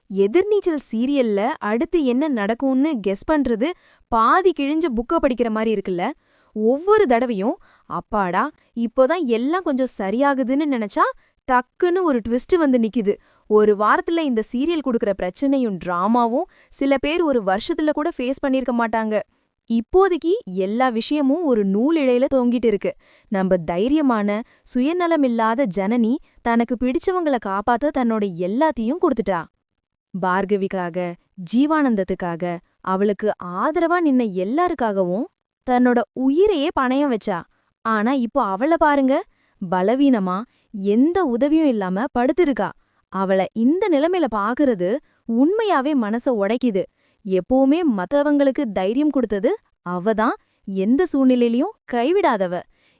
எதிர்நீச்சல் சீரியல்ல அடுத்து என்ன நடக்கும்னு கெஸ் பண்றது பாதி கிழிஞ்ச புக்க படிக்கிற மாதிரி இருக்குல்ல. ஒவ்வொரு தடவையும் அப்பாடா இப்போதான் எல்லாம் கொஞ்சம் சரியாகுதுன்னு நினைச்சா டக்குன்னு ஒரு ட்விஸ்ட் வந்து நிக்குது. ஒரு வாரத்துல இந்த சீரியல் குடுக்கற பிரச்சனையும் டிராமாவும் சில பேர் ஒரு வருஷத்துல கூட ஃபேஸ் பண்ணிருக்க மாட்டாங்க. இப்போதைக்கு எல்லா விஷயமும் ஒரு நூலிழையில தொங்கிட்டு இருக்கு. நம்ம தைரியமான சுயநலமில்லாத ஜனனி தனக்கு பிடிச்சவங்கள காப்பாத்த தன்னோட எல்லாத்தையும் கொடுத்துட்டா. பார்கவிக்காக, ஜீவானந்தத்துக்காக, அவளுக்கு ஆதரவா நின்ன எல்லாருக்காகவும் தன்னோட உயிரையே பணயம் வச்சா. ஆனா இப்போ அவள பாருங்க, பலவீனமா எந்த உதவியும் இல்லாம படுத்திருக்கா. அவள இந்த நிலைமையில பாக்குறது உண்மையாவே மனச உடைக்குது. எப்பவுமே மத்தவங்களுக்கு தைரியம் கொடுத்தது அவதான், எந்த சூழ்நிலையிலயும் கைவிடாதவ.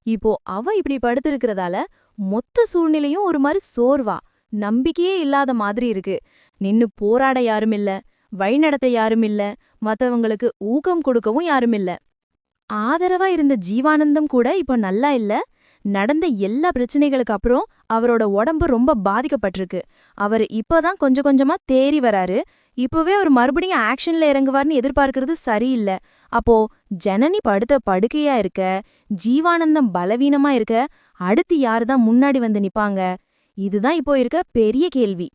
இப்போ அவ இப்படி படுத்திருக்கிறதால மொத்த சூழ்நிலையும் ஒரு மாதிரி சோர்வா, நம்பிக்கையே இல்லாத மாதிரி இருக்கு. நின்னு போராட யாருமில்ல, வழிநடத்த யாருமில்ல, மத்தவங்களுக்கு ஊக்கம் கொடுக்கவும் யாருமில்ல. ஆதரவா இருந்த ஜீவானந்தம் கூட இப்ப நல்லா இல்ல. நடந்த எல்லா பிரச்சனைகளுக்கு அப்புறம் அவரோட உடம்பு ரொம்ப பாதிக்கப்பட்டிருக்கு. அவர் இப்பதான் கொஞ்சம் கொஞ்சமா தேறி வராரு. இப்பவே அவர் மறுபடியும் ஆக்ஷன்ல இறங்குவார்னு எதிர்பார்க்கறது சரியில்லை. அப்போ ஜனனி படுத்த படுக்கையா இருக்க, ஜீவானந்தம் பலவீனமா இருக்க, அடுத்து யாருதான் முன்னாடி வந்து நிப்பாங்க? இதுதான் இப்போ இருக்க பெரிய கேள்வி.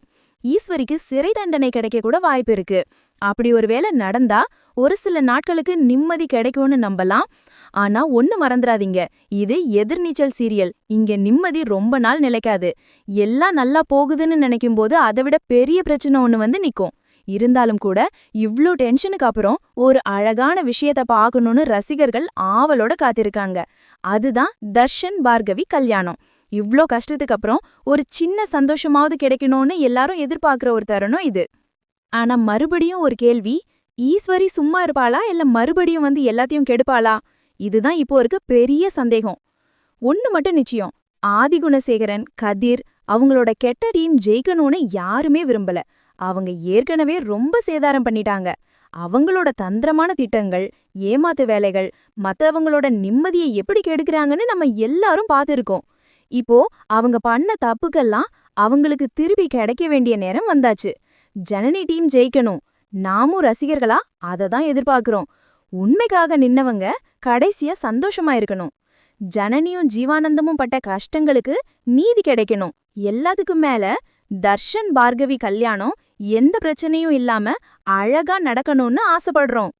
ஈஸ்வரிக்கு சிறை தண்டனை கிடைக்க கூட வாய்ப்பு இருக்கு. அப்படி ஒருவேளை நடந்தா ஒரு சில நாட்களுக்கு நிம்மதி கிடைக்கும்னு நம்பலாம். ஆனா ஒண்ணு மறந்துடாதீங்க, இது எதிர்நீச்சல் சீரியல். இங்க நிம்மதி ரொம்ப நாள் நிலைக்காது. எல்லாம் நல்லா போகுதுன்னு நினைக்கும் போது அதை விட பெரிய பிரச்சனை ஒண்ணு வந்து நிக்கும். இருந்தாலும் கூட இவ்ளோ டென்ஷனுக்கு அப்புறம் ஒரு அழகான விஷயத்த பார்க்கணும்னு ரசிகர்கள் ஆவலோட காத்திருக்காங்க. அதுதான் தர்ஷன் பார்கவி கல்யாணம். இவ்ளோ கஷ்டத்துக்கு அப்புறம் ஒரு சின்ன சந்தோஷமாவது கிடைக்கணும்னு எல்லாரும் எதிர்பார்க்கிற ஒரு தருணம் இது. ஆனா மறுபடியும் ஒரு கேள்வி, ஈஸ்வரி சும்மா இருப்பாளா இல்ல மறுபடியும் வந்து எல்லாத்தையும் கெடுப்பாளா? இதுதான் இப்போ இருக்க பெரிய சந்தேகம். ஒண்ணு மட்டும் நிச்சயம், ஆதிகுணசேகரன், கதிர் அவங்களோட கெட்ட டீம் ஜெயிக்கணும்னு யாருமே விரும்பல. அவங்க ஏற்கனவே ரொம்ப சேதாரம் பண்ணிட்டாங்க. அவங்களோட தந்திரமான திட்டங்கள், ஏமாத்து வேலைகள், மத்தவங்களோட நிம்மதியை எப்படி கெடுக்கிறாங்கன்னு நம்ம எல்லாரும் பார்த்திருக்கோம். இப்போ அவங்க பண்ண தப்புக்கெல்லாம் அவங்களுக்கு திருப்பி கிடைக்க வேண்டிய நேரம் வந்தாச்சு. ஜனனி டீம் ஜெயிக்கணும். நாமும் ரசிகர்களா அதை தான் எதிர்பார்க்கிறோம். உண்மைக்காக நின்னவங்க கடைசியா சந்தோஷமா இருக்கணும். ஜனனியும் ஜீவானந்தமும் பட்ட கஷ்டங்களுக்கு நீதி கிடைக்கணும். எல்லாத்துக்கும் மேல தர்ஷன் பார்கவி கல்யாணம் எந்த பிரச்சனையும் இல்லாம அழகா நடக்கணும்னு ஆசைப்படுறோம்.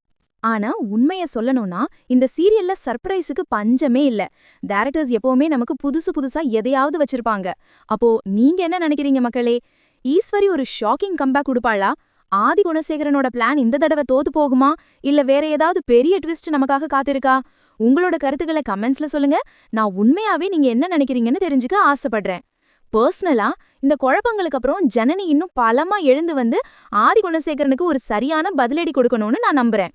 ஆனா உண்மைய சொல்லணும்னா இந்த சீரியல்ல சர்ப்ரைஸுக்கு பஞ்சமே இல்ல. டைரக்டர்ஸ் எப்பவுமே நமக்கு புதுசு புதுசா எதையாவது வச்சிருப்பாங்க. அப்போ நீங்க என்ன நினைக்கிறீங்க மக்களே? ஈஸ்வரி ஒரு ஷாக்கிங் கம்பேக் கொடுப்பாளா? ஆதி குணசேகரனோட பிளான் இந்த தடவை தோத்து போகுமா? இல்ல வேற ஏதாவது பெரிய ட்விஸ்ட் நமக்காக காத்திருக்கா? உங்களோட கருத்துக்களை கமெண்ட்ஸ்ல சொல்லுங்க. நான் உண்மையாவே நீங்க என்ன நினைக்கிறீங்கன்னு தெரிஞ்சுக்க ஆசைப்படுறேன். பர்சனலா இந்த குழப்பங்களுக்கு அப்புறம் ஜனனி இன்னும் பலமா எழுந்து வந்து ஆதி குணசேகரனுக்கு ஒரு சரியான பதிலடி கொடுக்கணும்னு நான் நம்புறேன்.